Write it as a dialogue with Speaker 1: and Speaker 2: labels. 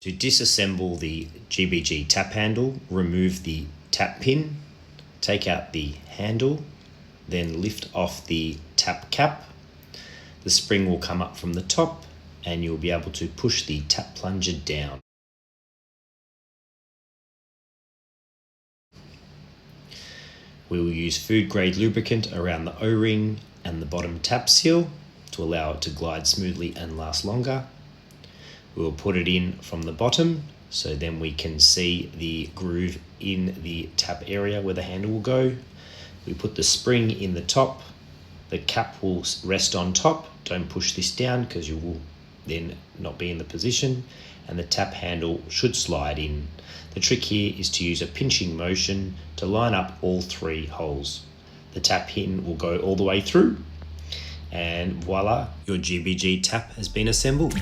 Speaker 1: To disassemble the GBG tap handle, remove the tap pin, take out the handle, then lift off the tap cap. The spring will come up from the top and you'll be able to push the tap plunger down. We will use food grade lubricant around the O-ring and the bottom tap seal to allow it to glide smoothly and last longer. We will put it in from the bottom so then we can see the groove in the tap area where the handle will go. We put the spring in the top, the cap will rest on top. Don't push this down because you will then not be in the position, and the tap handle should slide in. The trick here is to use a pinching motion to line up all three holes. The tap pin will go all the way through, and voila, your GBG tap has been assembled.